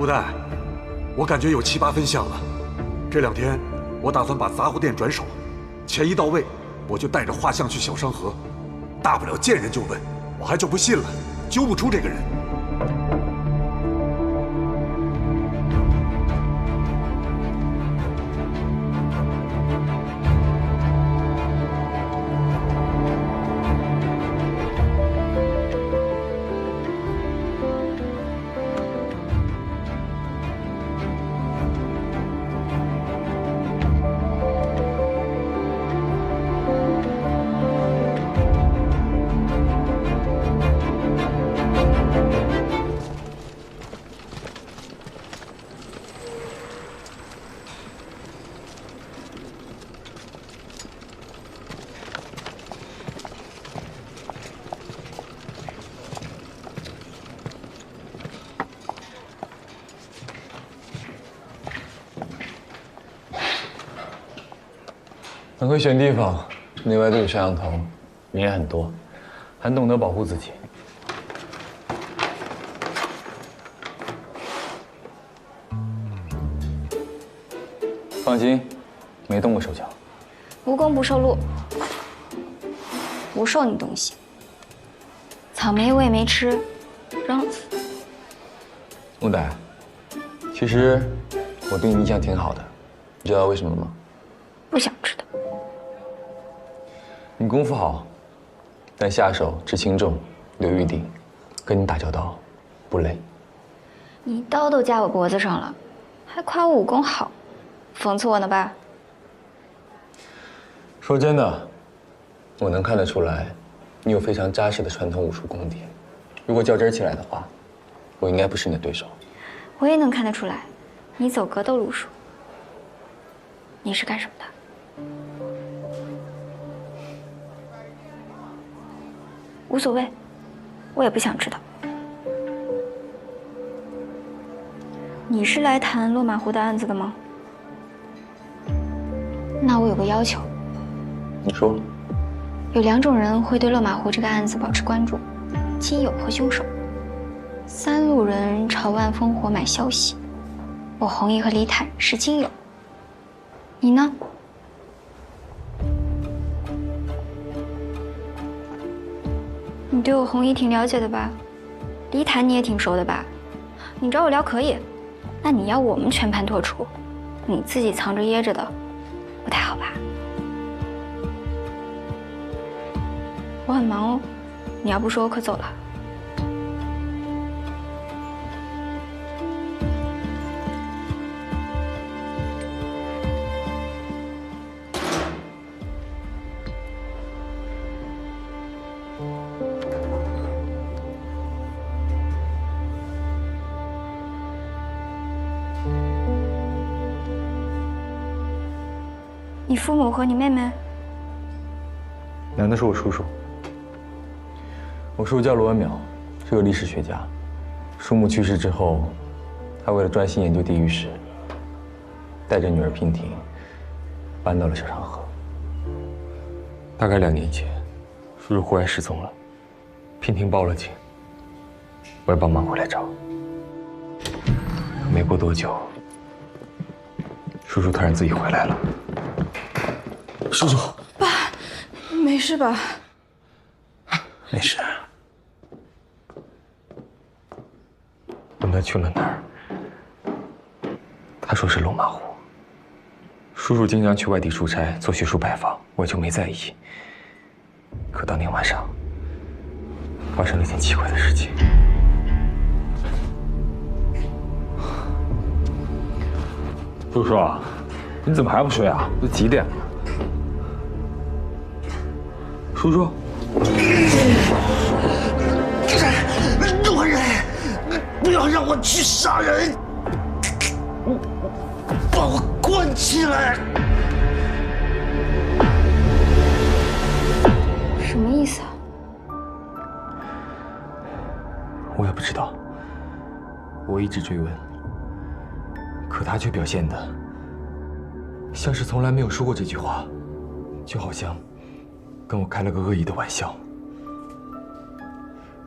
吴代，我感觉有7、8分像了。这2天我打算把杂货店转手，钱一到位，我就带着画像去小商河，大不了见人就问，我还就不信了，揪不出这个人。 很会选地方，内外都有摄像头，人也很多，很懂得保护自己。放心，没动过手脚。无功不受禄，不受你东西。草莓我也没吃，扔了。木歹，其实我对你印象挺好的，你知道为什么吗？不想知道。 你功夫好，但下手知轻重，留余地，跟你打交道不累。你刀都架我脖子上了，还夸我武功好，讽刺我呢吧？说真的，我能看得出来，你有非常扎实的传统武术功底。如果较真起来的话，我应该不是你的对手。我也能看得出来，你走格斗路数。你是干什么的？ 无所谓，我也不想知道。你是来谈落马湖的案子的吗？那我有个要求。你说。有2种人会对落马湖这个案子保持关注：亲友和凶手。3路人朝万烽火买消息，我弘毅和李坦是亲友。你呢？ 你对我弘毅挺了解的吧？李坦你也挺熟的吧？你找我聊可以，那你要我们全盘托出，你自己藏着掖着的，不太好吧？我很忙哦，你要不说我可走了。你父母和你妹妹？男的是我叔叔，我叔叔叫罗文淼，是个历史学家。叔母去世之后，他为了专心研究地狱史，带着女儿娉婷搬到了小长河。大概2年前，叔叔忽然失踪了，娉婷报了警，我也帮忙回来找。没过多久，叔叔突然自己回来了。 叔叔，爸，没事吧？没事。问他去了哪儿，他说是龙马湖。叔叔经常去外地出差做学术拜访，我就没在意。可当天晚上，发生了一件奇怪的事情。叔叔啊，你怎么还不睡啊？都几点了？ 叔叔，罗人，不要让我去杀人，把我关起来。什么意思啊？我也不知道。我一直追问，可他却表现得像是从来没有说过这句话，就好像…… 跟我开了个恶意的玩笑，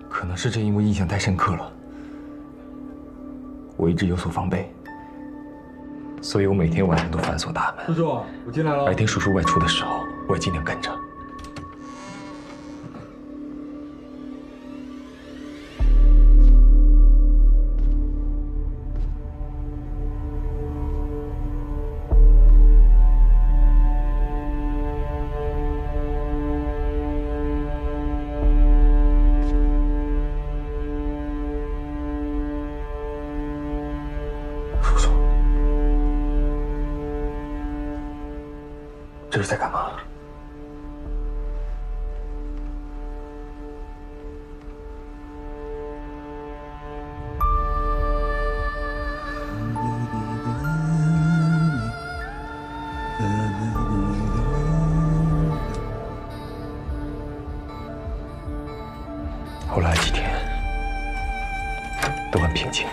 可能是正因为印象太深刻了，我一直有所防备，所以我每天晚上都反锁大门。叔叔，我进来了。白天叔叔外出的时候，我也尽量跟着。这是在干嘛？后来几天都很平静，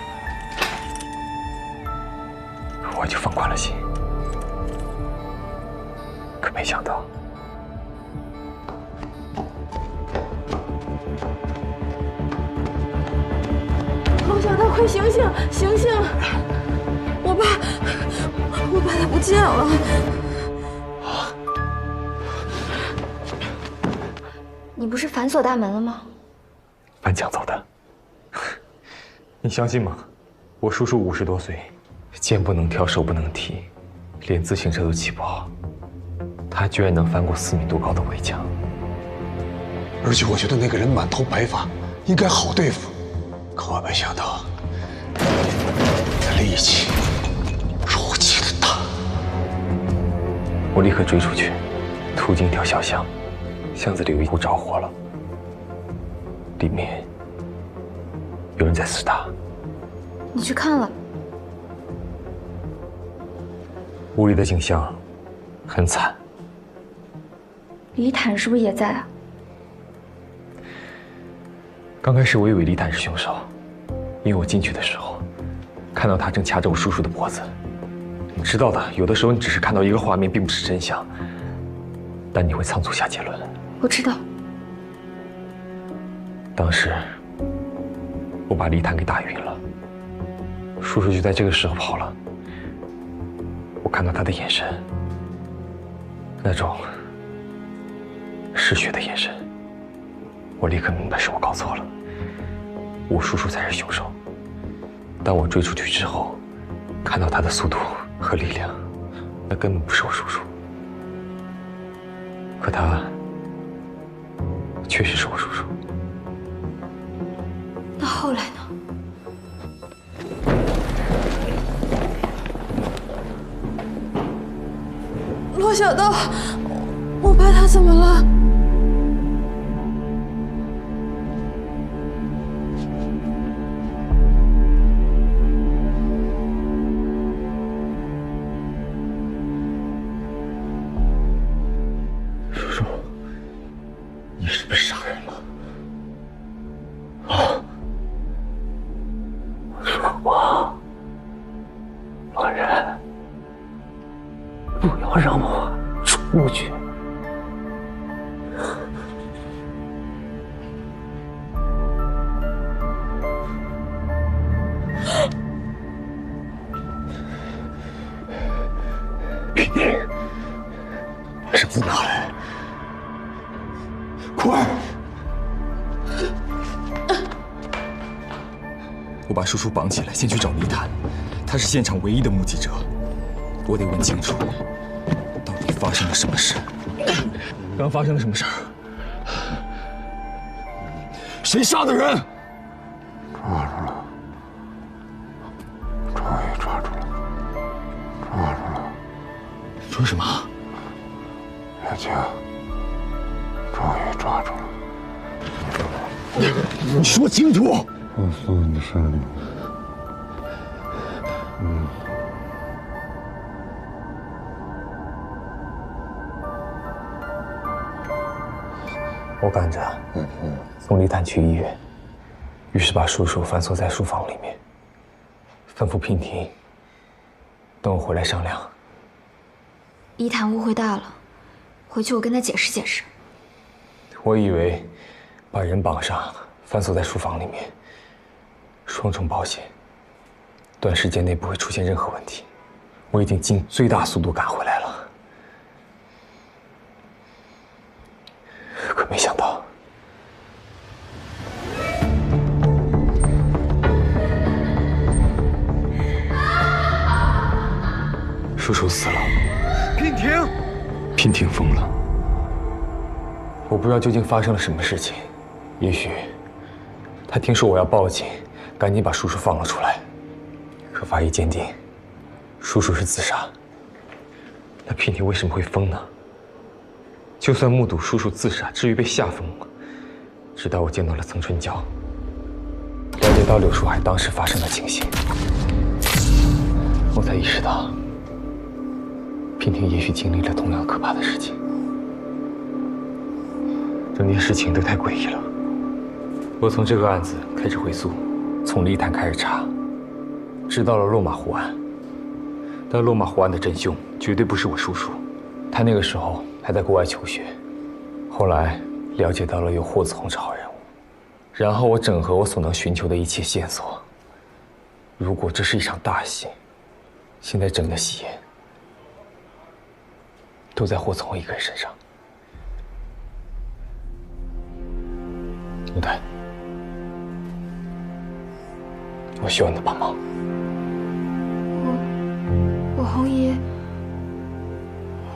我就放宽了心。可没想到，陆小刀，快醒醒，醒醒！我爸他不见了。你不是反锁大门了吗？翻墙走的。你相信吗？我叔叔50多岁，肩不能挑，手不能提，连自行车都骑不好。他居然能翻过4米多高的围墙，而且我觉得那个人满头白发，应该好对付。可我没想到，他力气如此的大。我立刻追出去，途经一条小巷，巷子里有一户着火了，里面有人在厮打。你去看了？屋里的景象很惨。李坦是不是也在啊？刚开始我以为李坦是凶手，因为我进去的时候看到他正掐着我叔叔的脖子。你知道的，有的时候你只是看到一个画面，并不是真相，但你会仓促下结论。我知道。当时我把李坦给打晕了，叔叔就在这个时候跑了。我看到他的眼神，那种嗜血的眼神，我立刻明白是我搞错了，我叔叔才是凶手。当我追出去之后，看到他的速度和力量，那根本不是我叔叔，可他确实是我叔叔。那后来呢？陆小刀，我爸他怎么了？叔叔，你是不是杀人了？啊！说话，老人，不要让我出去。皮丁，把绳子拿来，快！我把叔叔绑起来，先去找李坦，他是现场唯一的目击者。我得问清楚，到底发生了什么事？刚发生了什么事儿？谁杀的人？抓住了，终于抓住了，抓住了！说什么？月清，终于抓住了！你说清楚！告诉你的生命。我赶着送李坦去医院，于是把叔叔反锁在书房里面，吩咐娉婷等我回来商量。李坦误会大了，回去我跟他解释解释。我以为把人绑上，反锁在书房里面，双重保险。短时间内不会出现任何问题。我已经尽最大速度赶回来了，可没想到，叔叔死了。娉婷，娉婷疯了。我不知道究竟发生了什么事情，也许他听说我要报警，赶紧把叔叔放了出来。可法医鉴定，叔叔是自杀。那娉婷为什么会疯呢？就算目睹叔叔自杀，至于被吓疯，直到我见到了曾春娇，了解到柳树海当时发生的情形，我才意识到，娉婷也许经历了同样可怕的事情。整件事情都太诡异了。我从这个案子开始回溯，从丽潭开始查，知道了落马湖案。但落马湖案的真凶绝对不是我叔叔，他那个时候还在国外求学。后来了解到了有霍子红是好人物，然后我整合我所能寻求的一切线索。如果这是一场大戏，现在整个戏演都在霍子红一个人身上。陆丹，我需要你的帮忙。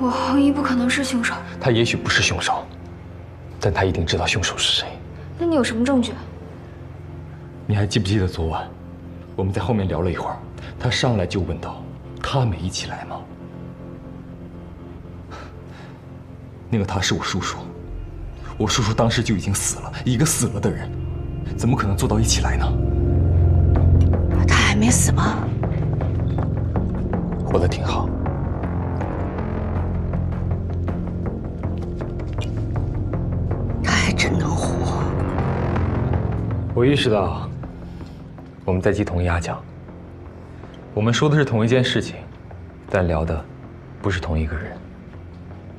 我红姨不可能是凶手。他也许不是凶手，但他一定知道凶手是谁。那你有什么证据？你还记不记得昨晚我们在后面聊了一会儿，他上来就问道：“他没一起来吗？”那个他是我叔叔，我叔叔当时就已经死了，一个死了的人，怎么可能做到一起来呢？他还没死吗？活得挺好。他还真能活。我意识到我们在鸡同鸭讲，我们说的是同一件事情，但聊的不是同一个人。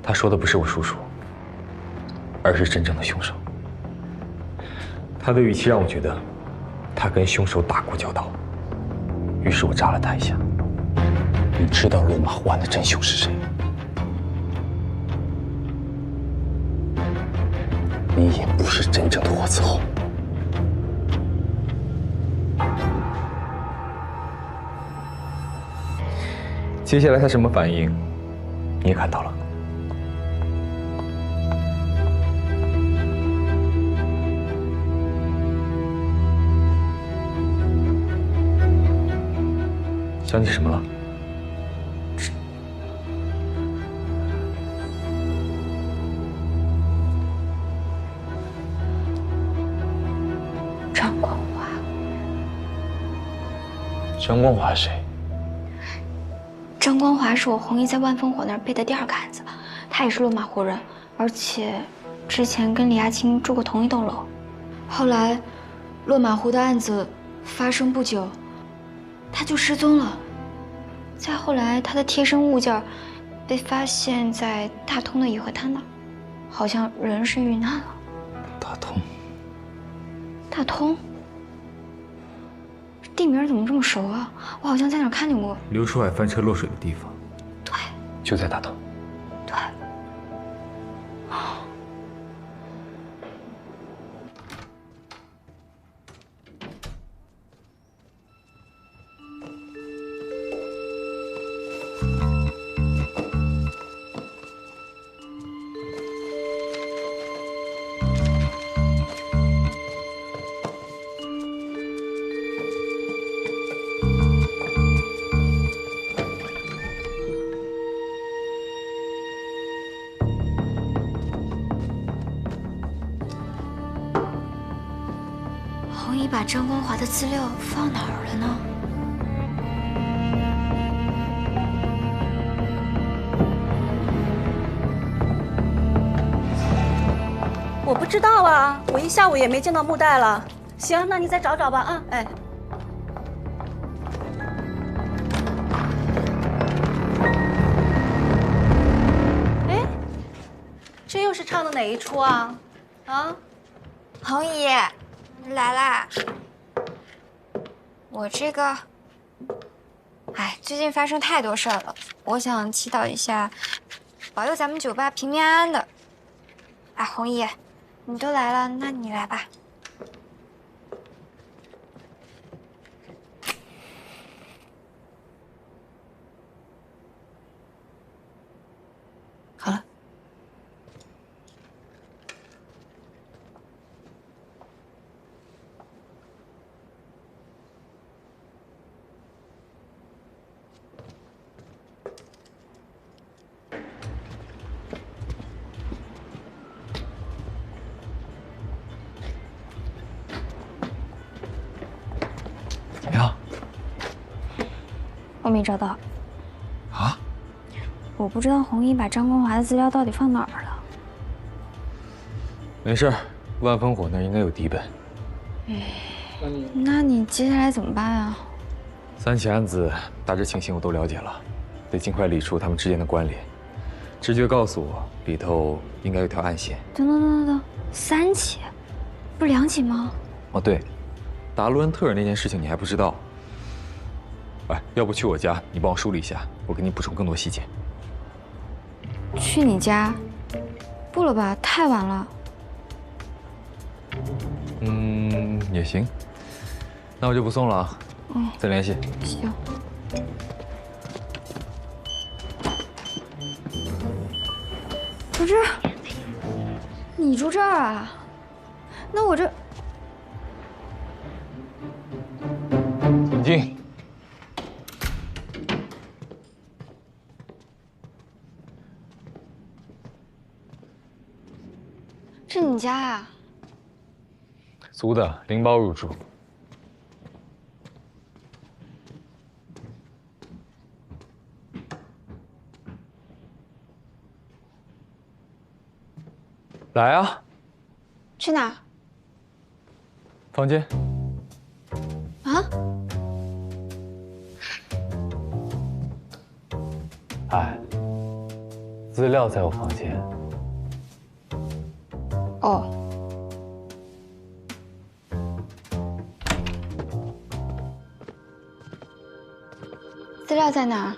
他说的不是我叔叔，而是真正的凶手。他的语气让我觉得他跟凶手打过交道，于是我扎了他一下。你知道落马湖案的真凶是谁？你也不是真正的霍子红。接下来他什么反应，你也看到了。想起什么了？张光华。张光华是谁？张光华是我红姨在万烽火那儿背的第二个案子，他也是落马湖人，而且之前跟李亚青住过同一栋楼。后来，落马湖的案子发生不久，他就失踪了。再后来，他的贴身物件被发现在大通的颐和滩那儿，好像人是遇难了。大通。大通？地名怎么这么熟啊？我好像在哪儿看见过。刘书海翻车落水的地方。对，就在大通。对。红姨把张光华的资料放哪儿了呢？我不知道啊，我一下午也没见到木袋了。行，那你再找找吧啊，哎。哎，这又是唱的哪一出啊？啊？红姨，来啦！我这个哎，最近发生太多事儿了，我想祈祷一下，保佑咱们酒吧平平安安的。哎，红姨，你都来了，那你来吧。好了。怎么样？我没找到。啊？我不知道红衣把张光华的资料到底放哪儿了。没事儿，万烽火那儿应该有底本。那你接下来怎么办啊3起案子大致情形我都了解了，得尽快理出他们之间的关联。直觉告诉我，里头应该有条暗线。等，3起，不是2起吗？哦，对，达罗恩特尔那件事情你还不知道。哎，要不去我家，你帮我梳理一下，我给你补充更多细节。去你家？不了吧，太晚了。也行。那我就不送了啊。再联系。行。不是，你住这儿啊？那我这……请进。这你家啊？租的，拎包入住。来啊！去哪儿？房间。啊？哎，资料在我房间。哦。资料在哪儿？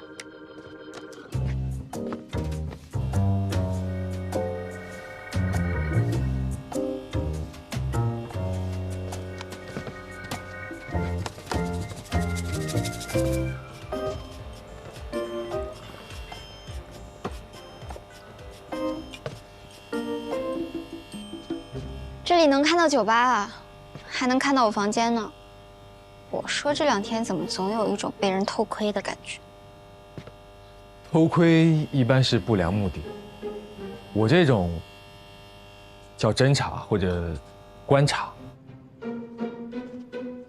这里能看到酒吧啊，还能看到我房间呢。我说这2天怎么总有一种被人偷窥的感觉？偷窥一般是不良目的，我这种叫侦查或者观察。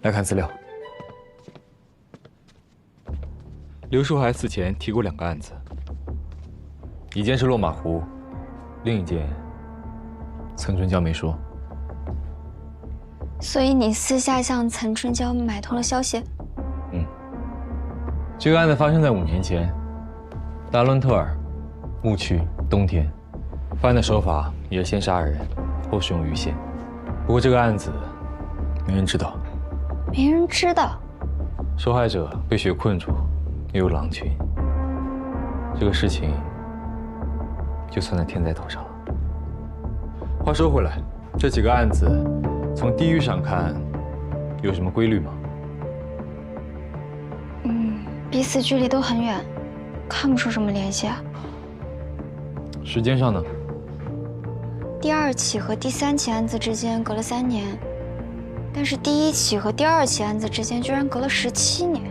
来看资料，刘树海死前提过2个案子，一件是落马湖，另一件岑春娇没说。所以你私下向岑春娇买通了消息？这个案子发生在5年前，达伦特尔，牧区，冬天，犯案的手法也是先杀人，后使用鱼线。不过这个案子没人知道。没人知道。受害者被雪困住，也有狼群。这个事情就算在天灾头上了。话说回来，这几个案子从地域上看有什么规律吗？彼此距离都很远，看不出什么联系啊。时间上呢？第2起和第3起案子之间隔了3年，但是第1起和第2起案子之间居然隔了17年。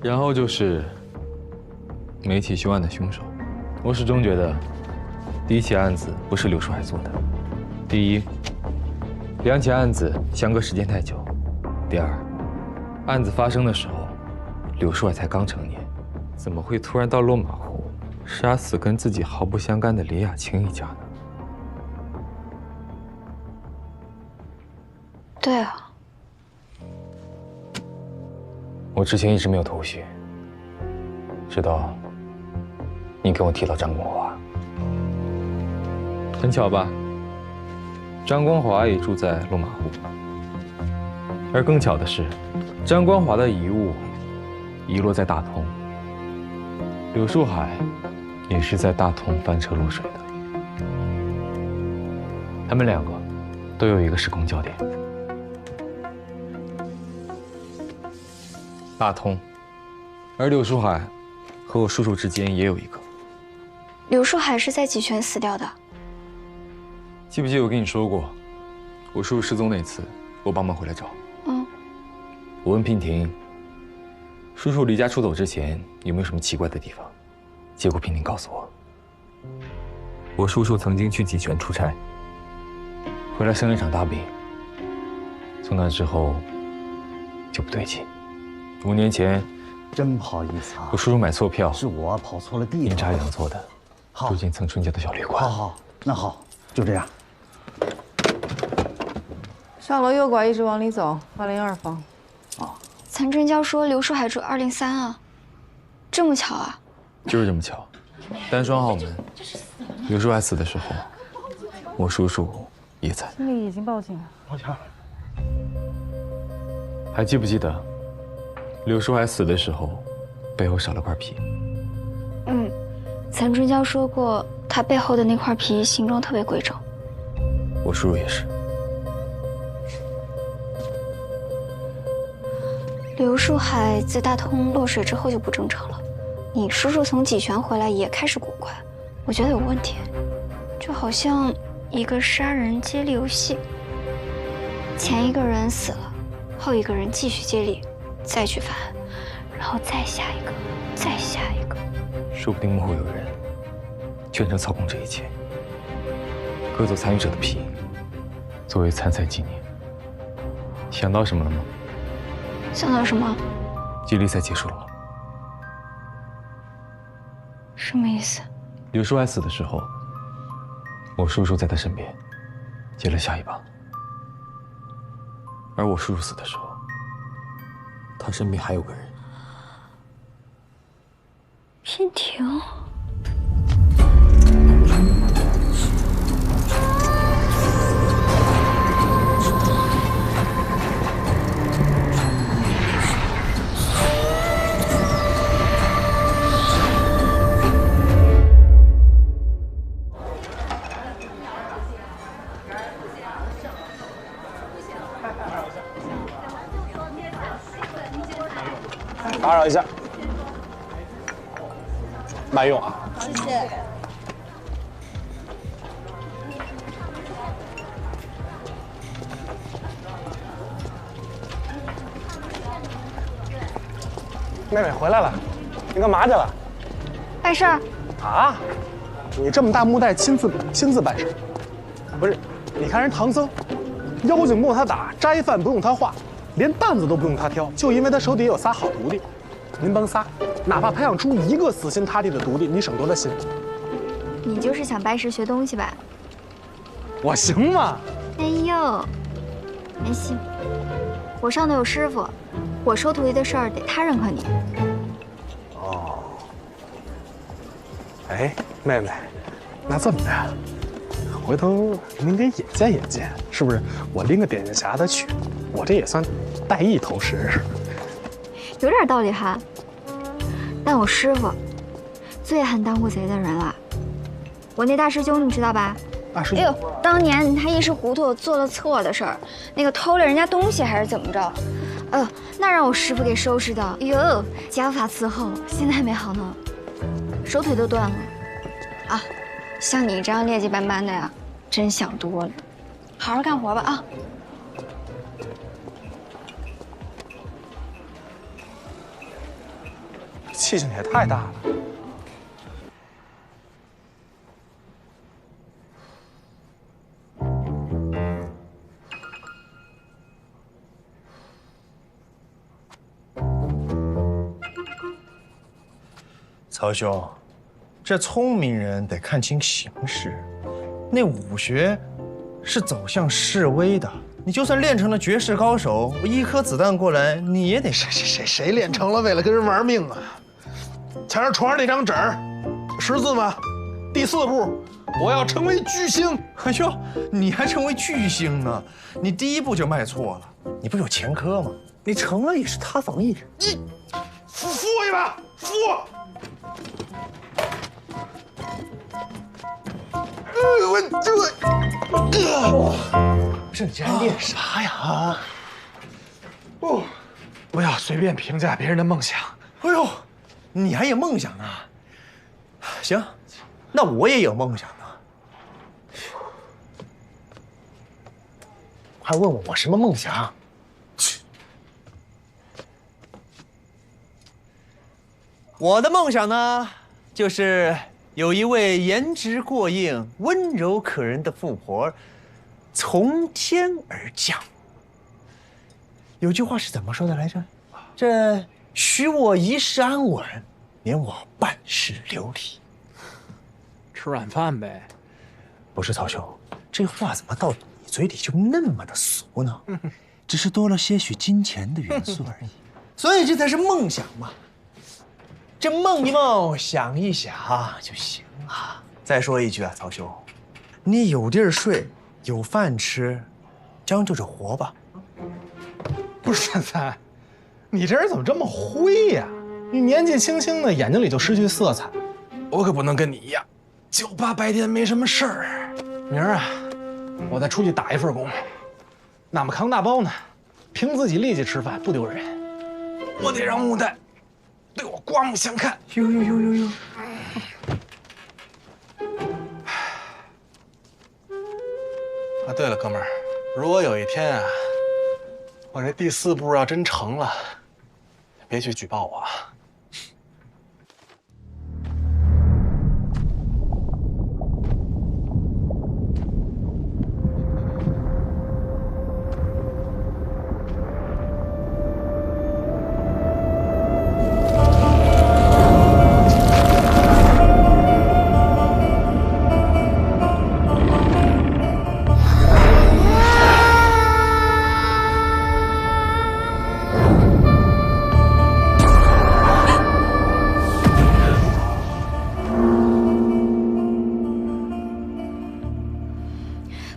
然后就是媒体凶案的凶手。我始终觉得，第1起案子不是刘树海做的。第一，2起案子相隔时间太久；第二，案子发生的时候，刘树海才刚成年，怎么会突然到落马湖杀死跟自己毫不相干的李雅青一家呢？对啊，我之前一直没有头绪，直到你跟我提到张光华，很巧吧？张光华也住在落马湖，而更巧的是，张光华的遗物遗落在大同，柳树海也是在大同翻车落水的。他们两个都有一个时空焦点，大同，而柳树海和我叔叔之间也有一个。柳树海是在济泉死掉的。记不记得我跟你说过，我叔叔失踪那次，我帮忙回来找。我问娉婷，叔叔离家出走之前有没有什么奇怪的地方？结果娉婷告诉我叔叔曾经去济泉出差，回来生了一场大病。从那之后就不对劲。5年前，真不好意思啊，我叔叔买错票，是我跑错了地方，阴差阳错的住进曾春娇的小旅馆。好，那好，就这样。上楼右拐，一直往里走，202房。岑春娇说刘树海住203啊，这么巧啊？就是这么巧，单双号门。刘树海死的时候，我叔叔也在。经理已经报警了。抱歉。还记不记得，刘树海死的时候，背后少了块皮？岑春娇说过，他背后的那块皮形状特别规整。我叔叔也是。刘树海自大通落水之后就不正常了，你叔叔从济泉回来也开始古怪，我觉得有问题，就好像一个杀人接力游戏，前一个人死了，后一个人继续接力，再去犯案，然后再下一个，再下一个。说不定幕后有人全程操控这一切，割走参与者的皮，作为参赛纪念。想到什么了吗？想到什么？接力赛结束了吗？什么意思？刘树海死的时候，我叔叔在他身边，接了下一棒。而我叔叔死的时候，他身边还有个人。娉婷。打扰一下，慢用啊！谢谢。妹妹回来了，你干嘛去了？办事儿。啊？你这么大木袋亲自办事？不是？你看人唐僧，妖精不用他打，斋饭不用他画，连担子都不用他挑，就因为他手底下有仨好徒弟。您甭仨，哪怕培养出一个死心塌地的徒弟，你省多大心？你就是想拜师学东西吧？我行吗？哎呦，没戏！我上头有师傅，我收徒弟的事儿得他认可你。哦。哎，妹妹，那这么着，回头您给引荐引荐，是不是？我拎个点心匣子去，我这也算带一头实。有点道理哈，但我师傅最恨当过贼的人了。我那大师兄你知道吧？大师兄，哎呦，当年他一时糊涂做了错的事儿，那个偷了人家东西还是怎么着？那让我师傅给收拾的，哎呦，家法伺候，现在还没好呢，手腿都断了。啊，像你这样劣迹斑斑的呀，真想多了。好好干活吧啊！气性也太大了。曹兄，这聪明人得看清形势。那武学是走向示威的，你就算练成了绝世高手，我一颗子弹过来，你也得谁练成了为了跟人玩命啊？瞧着床上那张纸儿，识字吗？第4步，我要成为巨星。哎呦，你还成为巨星呢？你第1步就迈错了，你不是有前科吗？你成了也是塌房艺人。你扶我一把，扶我！这你竟然练啥呀？哦，不要随便评价别人的梦想。哎呦，你还有梦想呢？行，那我也有梦想呢。还问我什么梦想？我的梦想呢，就是有一位颜值过硬、温柔可人的富婆从天而降。有句话是怎么说的来着？这许我一世安稳，免我半世流离。吃软饭呗。不是曹兄，这话怎么到你嘴里就那么的俗呢？只是多了些许金钱的元素而已。所以这才是梦想嘛。这梦一梦，想一想就行了。再说一句啊，曹兄，你有地儿睡，有饭吃，将就着活吧。不是三三，你这人怎么这么灰呀？你年纪轻轻的，眼睛里就失去色彩。我可不能跟你一样，就怕白天没什么事儿。明儿啊，我再出去打一份工，哪么扛大包呢？凭自己力气吃饭不丢人，我得让木代对我刮目相看。呦！啊，对了，哥们儿，如果有一天啊，我这第4步要真成了，别去举报我啊。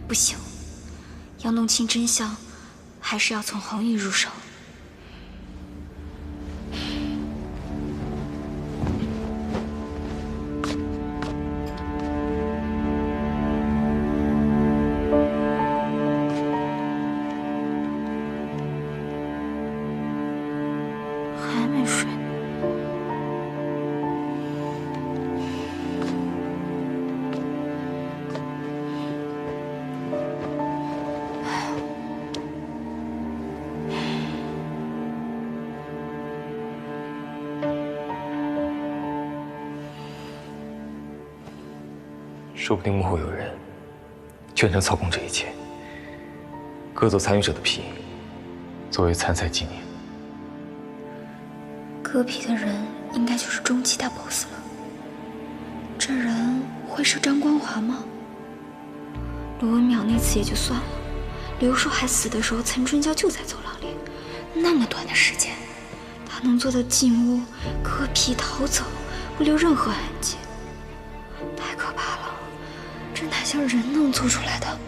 不行，要弄清真相，还是要从弘毅入手。还没睡呢。说不定幕后有人全程操控这一切，割走参与者的皮，作为参赛纪念。割皮的人应该就是终极大 BOSS 了。这人会是张光华吗？罗文淼那次也就算了，刘硕还死的时候，岑春娇就在走廊里，那么短的时间，他能做到进屋、割皮、逃走，不留任何痕迹，太可怕了。这哪像人能做出来的？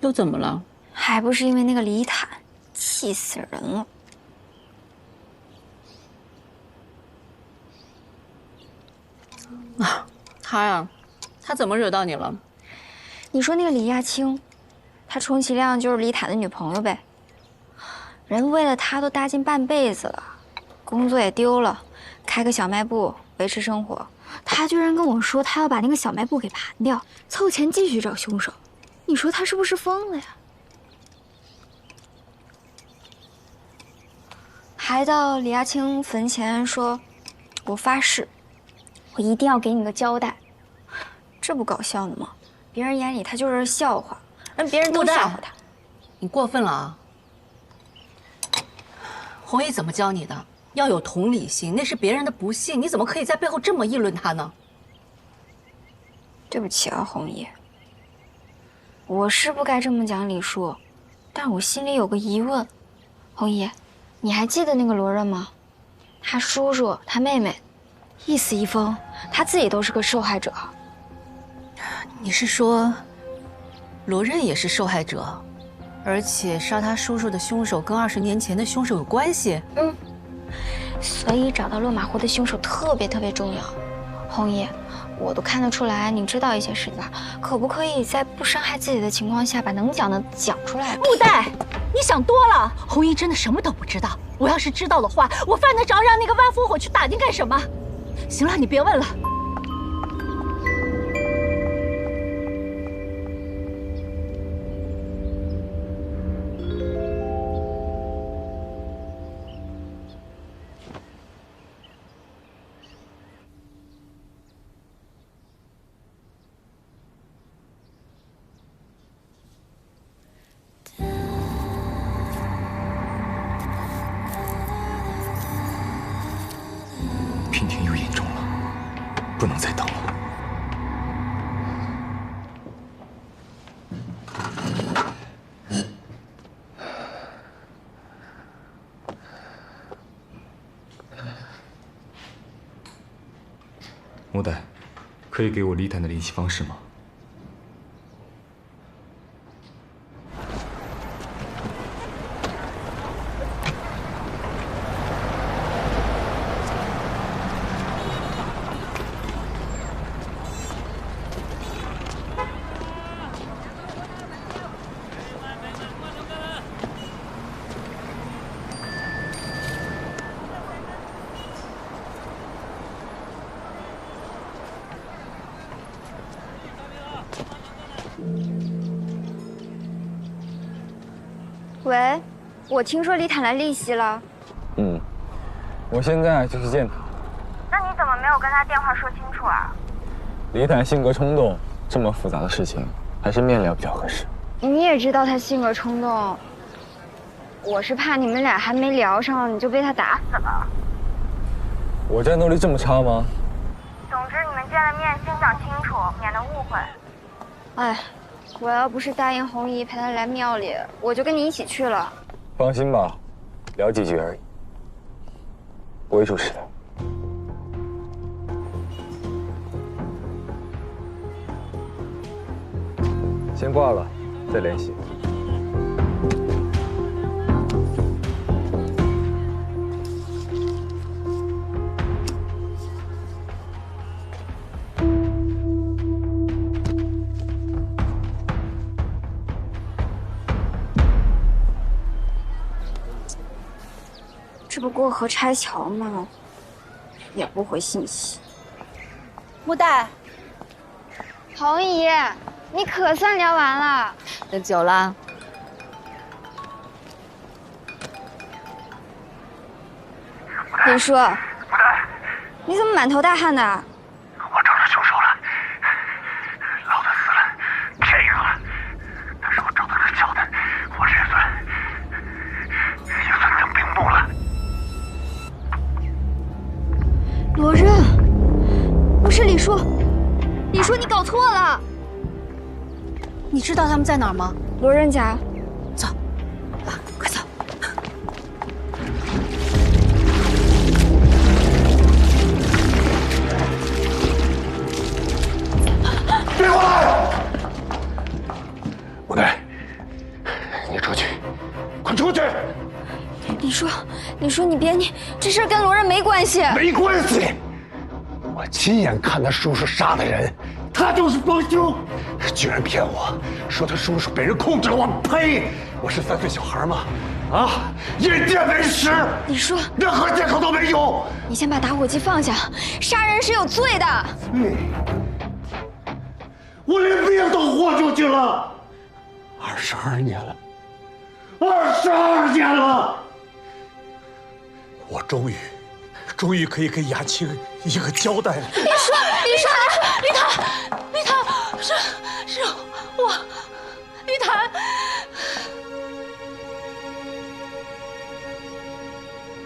都怎么了？还不是因为那个李坦，气死人了。啊，他呀，他怎么惹到你了？你说那个李亚青，他充其量就是李坦的女朋友呗。人为了他都搭进半辈子了，工作也丢了，开个小卖部维持生活。他居然跟我说他要把那个小卖部给盘掉，凑钱继续找凶手。你说他是不是疯了呀？还到李亚青坟前说：“我发誓，我一定要给你个交代。”这不搞笑呢吗？别人眼里他就是笑话，让别人都笑话他。你过分了啊！弘毅怎么教你的？要有同理心，那是别人的不幸，你怎么可以在背后这么议论他呢？对不起啊，弘毅，我是不该这么讲李叔，但我心里有个疑问。弘毅，你还记得那个罗润吗？他叔叔、他妹妹，一死一疯，他自己都是个受害者。你是说，罗任也是受害者，而且杀他叔叔的凶手跟20年前的凶手有关系？嗯，所以找到落马湖的凶手特别重要。红姨，我都看得出来你知道一些事的，可不可以在不伤害自己的情况下，把能讲的讲出来？木代，你想多了。红衣真的什么都不知道。我要是知道的话，我犯得着让那个万夫火去打听干什么？行了，你别问了。娉婷又严重了，不能再等了。木代，可以给我李坦的联系方式吗？喂，我听说李坦来利息了。嗯，我现在就去见他。那你怎么没有跟他电话说清楚啊？李坦性格冲动，这么复杂的事情还是面聊比较合适。你也知道他性格冲动，我是怕你们俩还没聊上你就被他打死了。我战斗力这么差吗？总之你们见了面先讲清楚，免得误会。哎，我要不是答应红姨陪她来庙里，我就跟你一起去了。放心吧，聊几句而已，不会出事的。先挂了，再联系。这不过河拆桥吗？也不回信息。木代，红姨，你可算聊完了。等久了。林叔，你怎么满头大汗的？我找着凶手了，老子死了，骗一个了。但是我找到这小的，我也算整瞑目了。罗任，不是李叔，李叔你搞错了。你知道他们在哪儿吗？罗任家。走，快走。别过来！木代，你出去，快出去！李叔，你别这事儿跟罗任没关系。没关系，我亲眼看他叔叔杀的人，他就是帮凶，居然骗我说他叔叔被人控制了，我呸！我是3岁小孩吗？啊，眼见为实。李叔，任何借口都没有。你先把打火机放下，杀人是有罪的。我连命都豁出去了，22年了，22年了，我终于可以给雅青一个交代了。李坦，是我，李坦。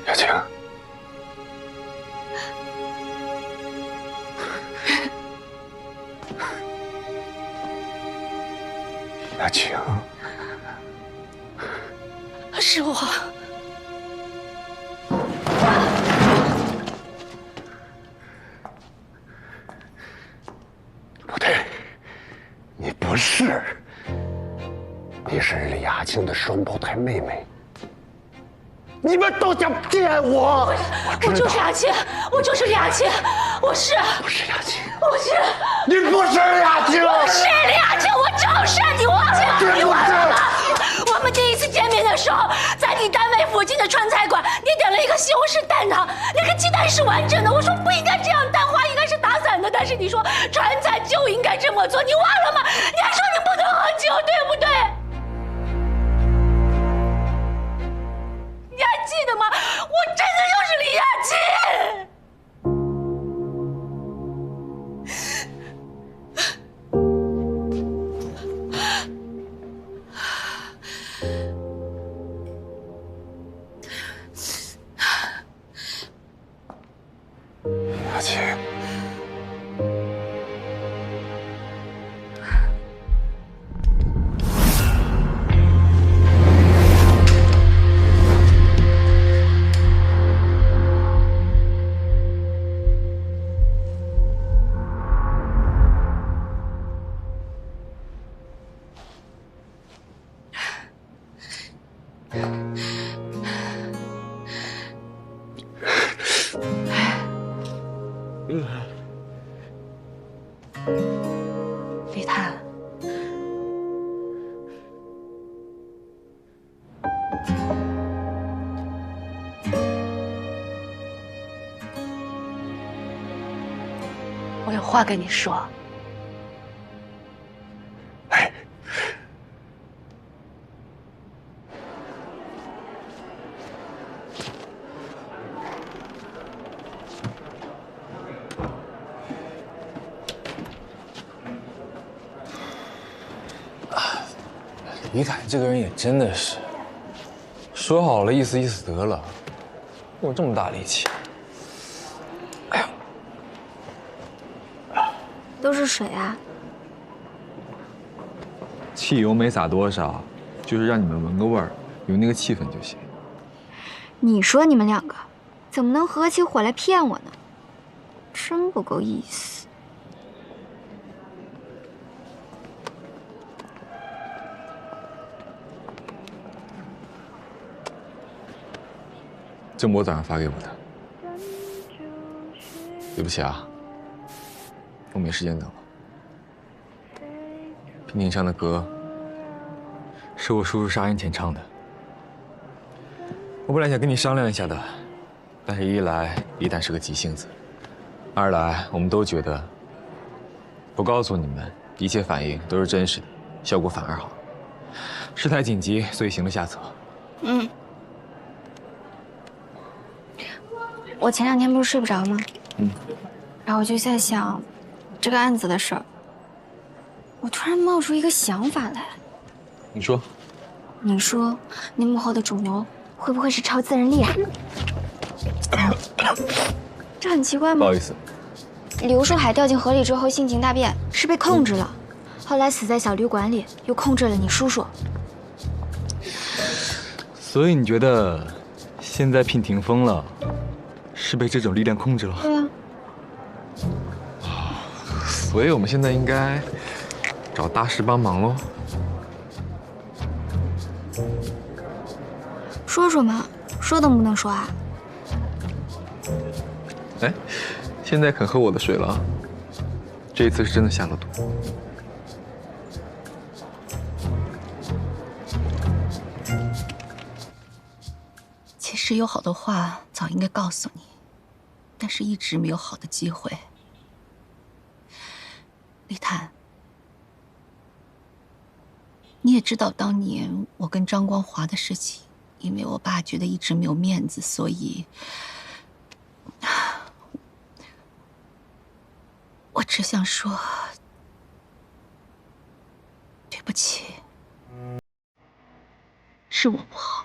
雅青，雅青，是我。你是李亚庆的双胞胎妹妹。你们都想骗我！我就是亚庆，我就是李亚庆，我是。不是亚庆，不是。你不是亚庆。我是李亚庆，我就是你忘了？你忘了吗？我们第一次见面的时候，在你单位附近的川菜馆，你点了一个西红柿蛋挞，那个鸡蛋是完整的。我说不应该这样，蛋花应该是打散的，但是你说川菜就应该这么做，你忘了吗？你还说你不能喝酒，对不对？你还记得吗？我真的就是李亚庆。亚庆，李探，我有话跟你说。哎，李凯这个人也真的是，说好了意思意思得了，用这么大力气。哎呀，都是水啊！汽油没撒多少，就是让你们闻个味儿，有那个气氛就行。你说你们两个怎么能合起伙来骗我呢？真不够意思。郑博早上发给我的。对不起啊，我没时间等了。娉婷唱的歌是我叔叔杀人前唱的。我本来想跟你商量一下的，但是一来李坦是个急性子，二来我们都觉得不告诉你们一切反应都是真实的，效果反而好。事态紧急，所以行了下策。我前2天不是睡不着吗？然后我就在想，这个案子的事儿，我突然冒出一个想法来。你说？你说，那幕后的主谋会不会是超自然力啊？这很奇怪吗？不好意思，刘树海掉进河里之后性情大变，是被控制了，后来死在小旅馆里，又控制了你叔叔。所以你觉得现在娉婷疯了，是被这种力量控制了？对啊。所以我们现在应该找大师帮忙喽。说说嘛，说能不能说啊？哎，现在肯喝我的水了啊！这一次是真的下了毒。其实有好多话早应该告诉你，但是一直没有好的机会。李坦，你也知道当年我跟张光华的事情，因为我爸觉得一直没有面子，所以我只想说对不起，是我不好。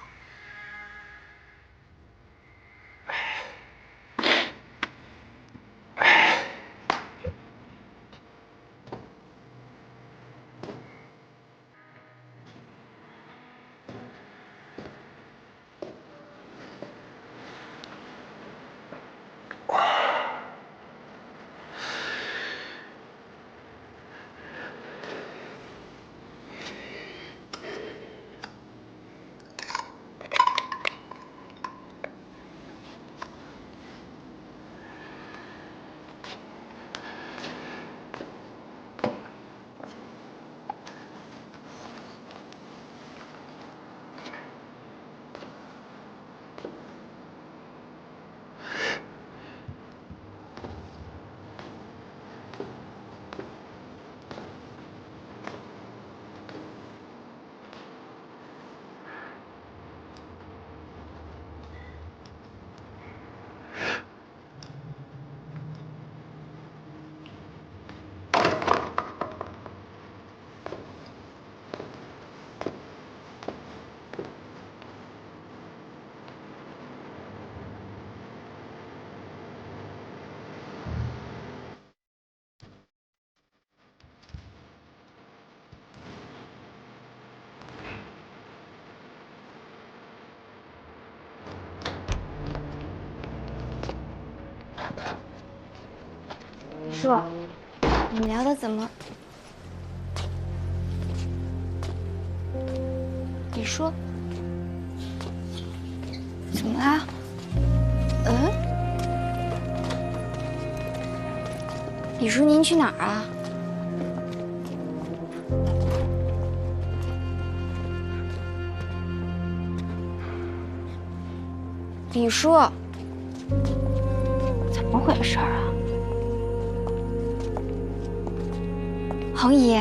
叔，你们聊的怎么？李叔，怎么啦？李叔，您去哪儿啊？李叔，怎么回事啊？恒姨，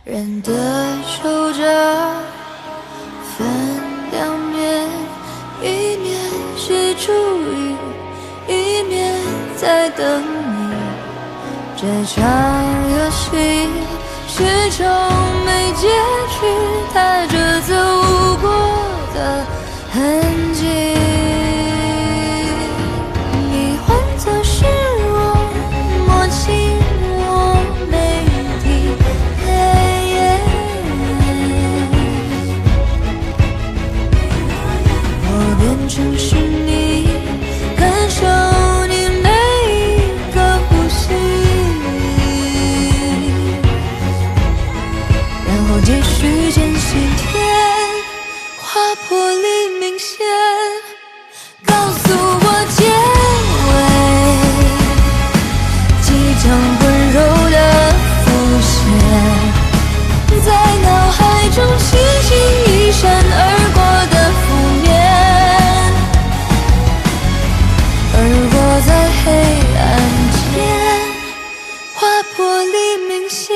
人的守着分两面，一面是注意，一面在等你。这场游戏始终没结局，踏着走过的痕迹。你换作是我，默契我没提。我变成是你，感受你每一个呼吸，然后继续坚信天划破黎明线，告诉我结尾，即将温柔的浮现，在脑海中轻轻一闪而过的负面，而我在黑暗间划破黎明线，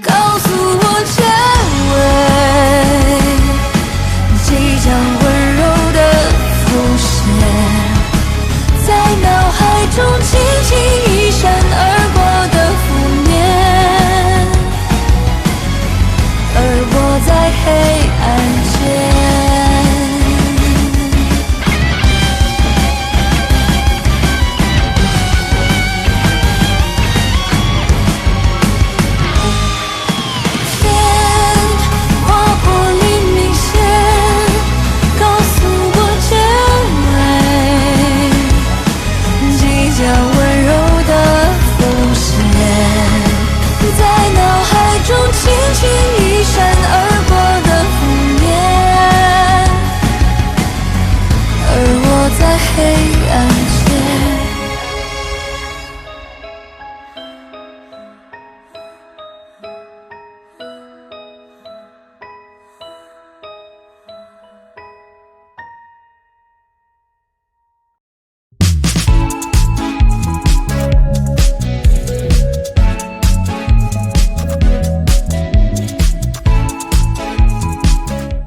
告诉我结尾，即将温柔的浮现，在脑海中轻轻一闪而过的负面，而我在黑暗间。轻轻一闪而过的负面，而我在黑暗